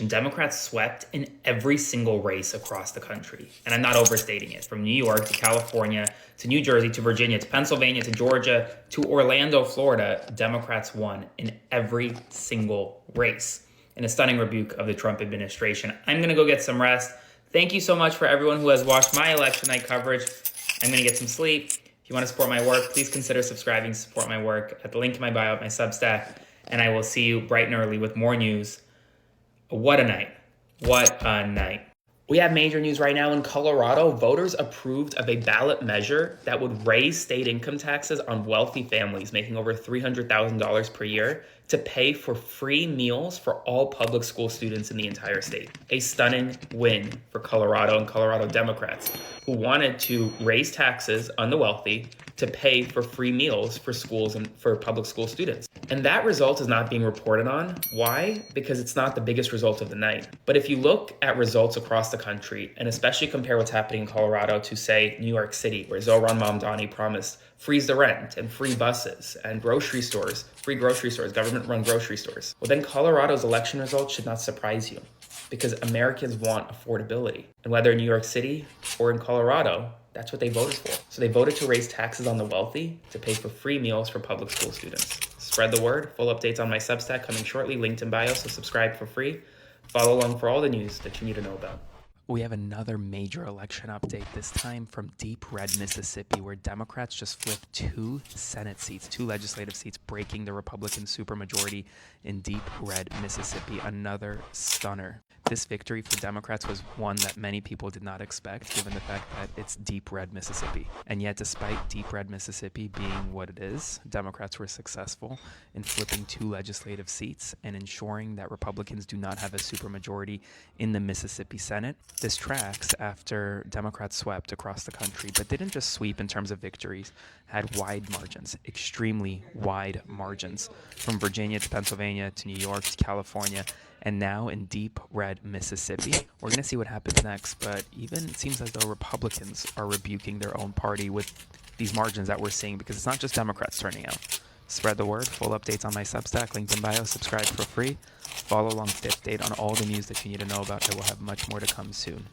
Democrats swept in every single race across the country. And I'm not overstating it. From New York to California to New Jersey to Virginia to Pennsylvania to Georgia to Orlando, Florida, Democrats won in every single race. In a stunning rebuke of the Trump administration. I'm going to go get some rest. Thank you so much for everyone who has watched my election night coverage. I'm going to get some sleep. If you want to support my work, please consider subscribing to support my work at the link in my bio at my Substack. And I will see you bright and early with more news. What a night. What a night. We have major news right now in Colorado. Voters approved of a ballot measure that would raise state income taxes on wealthy families making over $300,000 per year to pay for free meals for all public school students in the entire state. A stunning win for Colorado and Colorado Democrats who wanted to raise taxes on the wealthy to pay for free meals for schools and for public school students. And that result is not being reported on. Why? Because it's not the biggest result of the night. But if you look at results across the country, and especially compare what's happening in Colorado to, say, New York City, where Zohran Mamdani promised freeze the rent and free buses and grocery stores, free grocery stores, government-run grocery stores. Well, then Colorado's election results should not surprise you because Americans want affordability. And whether in New York City or in Colorado, that's what they voted for. So they voted to raise taxes on the wealthy to pay for free meals for public school students. Spread the word. Full updates on my Substack coming shortly, linked in bio, so subscribe for free. Follow along for all the news that you need to know about. We have another major election update, this time from deep red Mississippi, where Democrats just flipped two Senate seats, two legislative seats, breaking the Republican supermajority in deep red Mississippi. Another stunner. This victory for Democrats was one that many people did not expect, given the fact that it's deep red Mississippi. And yet, despite deep red Mississippi being what it is, Democrats were successful in flipping two legislative seats and ensuring that Republicans do not have a supermajority in the Mississippi Senate. This tracks after Democrats swept across the country, but didn't just sweep in terms of victories, had wide margins, extremely wide margins, from Virginia to Pennsylvania to New York to California, and now in deep red Mississippi. We're going to see what happens next, but even it seems as though Republicans are rebuking their own party with these margins that we're seeing, because it's not just Democrats turning out. Spread the word. Full updates on my Substack, linked in bio. Subscribe for free. Follow along to update on all the news that you need to know about. I will have much more to come soon.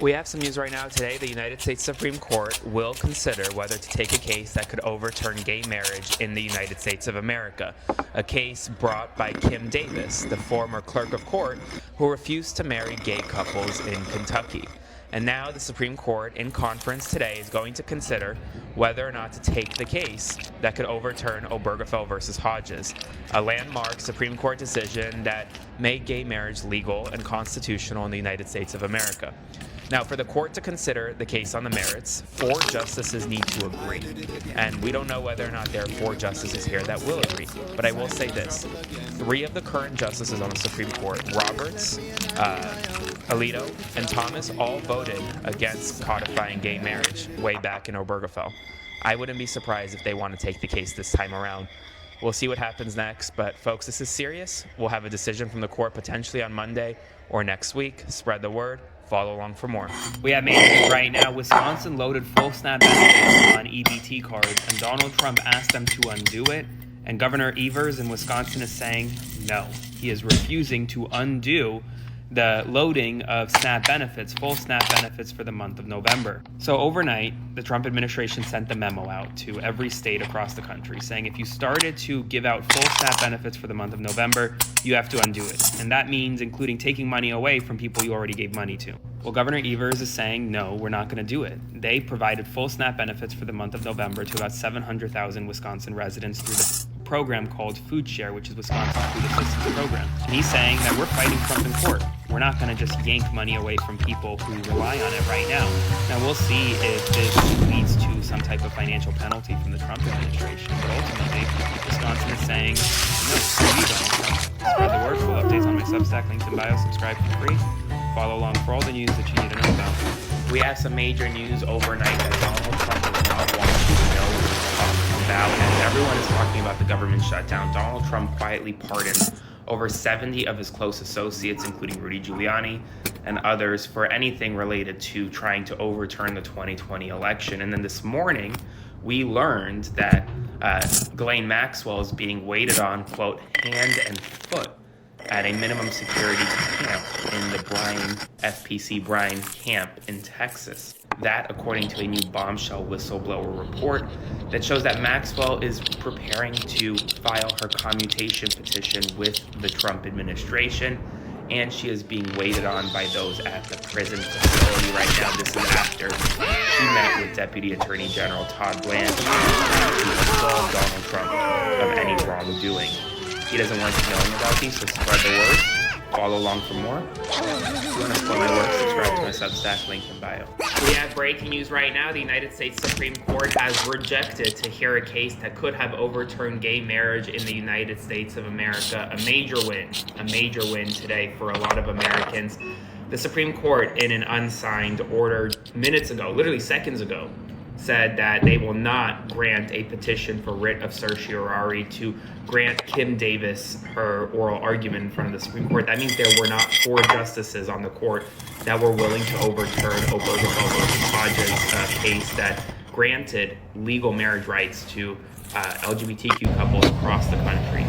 We have some news right now today. The United States Supreme Court will consider whether to take a case that could overturn gay marriage in the United States of America. A case brought by Kim Davis, the former clerk of court, who refused to marry gay couples in Kentucky. And now the Supreme Court, in conference today, is going to consider whether or not to take the case that could overturn Obergefell versus Hodges, a landmark Supreme Court decision that made gay marriage legal and constitutional in the United States of America. Now, for the court to consider the case on the merits, 4 justices need to agree. And we don't know whether or not there are 4 justices here that will agree. But I will say this. 3 of the current justices on the Supreme Court, Roberts, Alito, and Thomas, all voted against codifying gay marriage way back in Obergefell. I wouldn't be surprised if they want to take the case this time around. We'll see what happens next, but folks, this is serious. We'll have a decision from the court potentially on Monday or next week. Spread the word. Follow along for more. We have major news right now. Wisconsin loaded full SNAP benefits on EBT cards, and Donald Trump asked them to undo it. And Governor Evers in Wisconsin is saying no. He is refusing to undo the loading of SNAP benefits, full SNAP benefits for the month of November. So overnight, the Trump administration sent the memo out to every state across the country saying if you started to give out full SNAP benefits for the month of November, you have to undo it. And that means including taking money away from people you already gave money to. Well, Governor Evers is saying, no, we're not going to do it. They provided full SNAP benefits for the month of November to about 700,000 Wisconsin residents through the program called Food Share, which is Wisconsin's food assistance program. And he's saying that we're fighting Trump in court. We're not going to just yank money away from people who rely on it right now. Now, we'll see if this leads to some type of financial penalty from the Trump administration. But ultimately, Wisconsin is saying, no, we don't. Spread the word. Full updates on my Substack, linked in bio. Subscribe for free. Follow along for all the news that you need to know about. We have some major news overnight that Donald Trump does not want you to know what he's talking about. As everyone is talking about the government shutdown, Donald Trump quietly pardoned over 70 of his close associates, including Rudy Giuliani and others, for anything related to trying to overturn the 2020 election. And then this morning, we learned that Ghislaine Maxwell is being waited on, quote, hand and foot at a minimum security camp in the FPC Bryan camp in Texas. That, according to a new bombshell whistleblower report that shows that Maxwell is preparing to file her commutation petition with the Trump administration, and she is being waited on by those at the prison facility right now. This is after she met with Deputy Attorney General Todd Blanche to absolve Donald Trump of any wrongdoing. He doesn't want you knowing about these, so spread the word. Follow along for more. If you want to support my work, subscribe to my Substack, link in bio. We have breaking news right now. The United States Supreme Court has rejected to hear a case that could have overturned gay marriage in the United States of America. A major win today for a lot of Americans. The Supreme Court, in an unsigned order minutes ago, literally seconds ago, said that they will not grant a petition for writ of certiorari to grant Kim Davis her oral argument in front of the Supreme Court. That means there were not 4 justices on the court that were willing to overturn Obergefell versus Hodges case that granted legal marriage rights to LGBTQ couples across the country.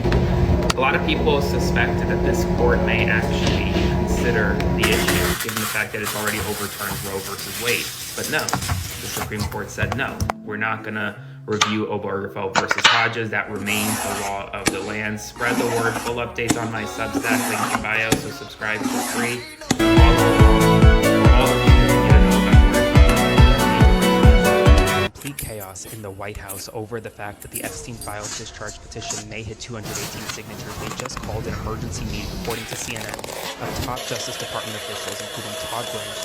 A lot of people suspected that this court may actually consider the issue, given the fact that it's already overturned Roe versus Wade. But no, the Supreme Court said no. We're not going to review Obergefell versus Hodges. That remains the law of the land. Spread the word. Full updates on my Substack, link in bio, so subscribe for free. Follow along for all of you that you know about Complete chaos in the White House over the fact that the Epstein files discharge petition may hit 218 signatures. They just called an emergency meeting, according to CNN, of top Justice Department officials, including Todd Blanche,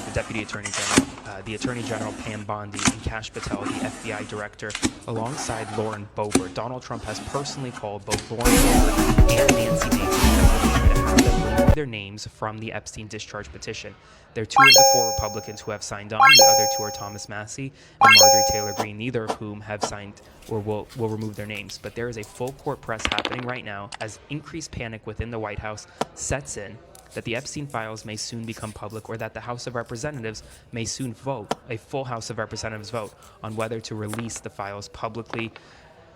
the Deputy Attorney General, the Attorney General Pam Bondi, and Kash Patel, the FBI Director, alongside Lauren Boebert. Donald Trump has personally called both Lauren Boebert and Nancy Mace to have them remove their names from the Epstein discharge petition. They're 2 of the 4 Republicans who have signed on. The other 2 are Thomas Massie and Marjorie Taylor Greene, neither of whom have signed or will remove their names. But there is a full court press happening right now as increased panic within the White House sets in that the Epstein files may soon become public, or that the House of Representatives may soon vote, a full House of Representatives vote, on whether to release the files publicly.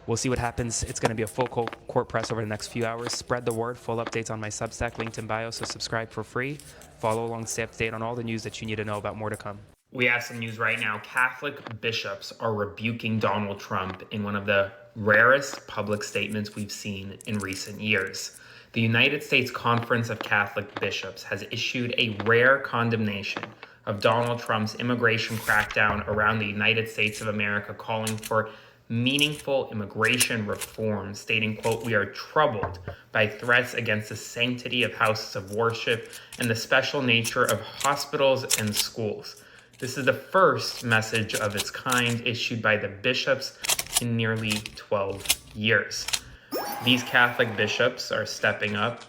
We'll see what happens. It's going to be a full court press over the next few hours. Spread the word. Full updates on my Substack, linked in bio, so subscribe for free. Follow along, stay up to date on all the news that you need to know about. More to come. We have some news right now. Catholic bishops are rebuking Donald Trump in one of the rarest public statements we've seen in recent years. The United States Conference of Catholic Bishops has issued a rare condemnation of Donald Trump's immigration crackdown around the United States of America, calling for meaningful immigration reform, stating, quote, "We are troubled by threats against the sanctity of houses of worship and the special nature of hospitals and schools." This is the first message of its kind issued by the bishops in nearly 12 years. These Catholic bishops are stepping up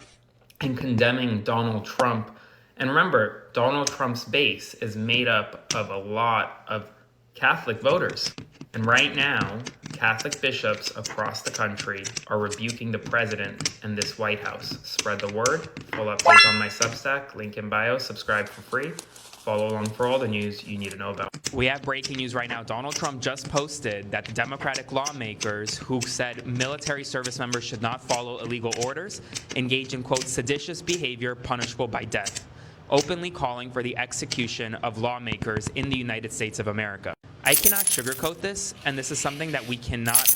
and condemning Donald Trump. And remember, Donald Trump's base is made up of a lot of Catholic voters. And right now, Catholic bishops across the country are rebuking the president and this White House. Spread the word. Full updates on my Substack, link in bio. Subscribe for free. Follow along for all the news you need to know about. We have breaking news right now. Donald Trump just posted that the Democratic lawmakers who said military service members should not follow illegal orders engage in, quote, seditious behavior punishable by death, openly calling for the execution of lawmakers in the United States of America. I cannot sugarcoat this, and this is something that we cannot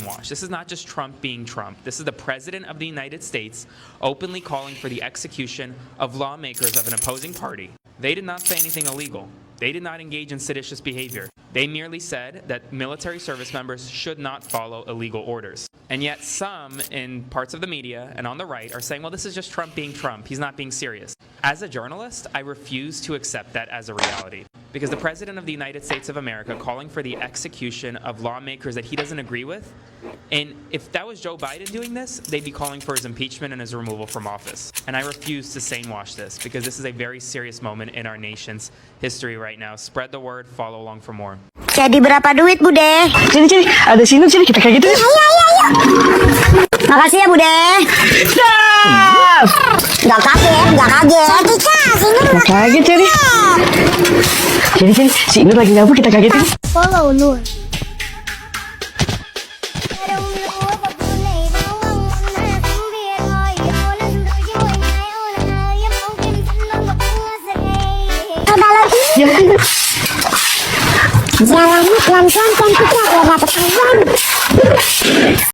wash. This is not just Trump being Trump. This is the President of the United States openly calling for the execution of lawmakers of an opposing party. They did not say anything illegal. They did not engage in seditious behavior. They merely said that military service members should not follow illegal orders. And yet some in parts of the media and on the right are saying, well, this is just Trump being Trump. He's not being serious. As a journalist, I refuse to accept that as a reality. Because the President of the United States of America calling for the execution of lawmakers that he doesn't agree with, and if that was Joe Biden doing this, they'd be calling for his impeachment and his removal from office. And I refuse to sane wash this, because this is a very serious moment in our nation's history right now. Spread the word, follow along for more. Jadi berapa duit, Bude? Sini, ada sini, kita kayak gitu. Ayo. Makasih ya, Bude. Gak kaget. Gak kaget, jadi. Sini, si Nur lagi nyapu, kita kagetin. Follow Nur. Jalannya pelan-pelan cantiknya biar dapat awan.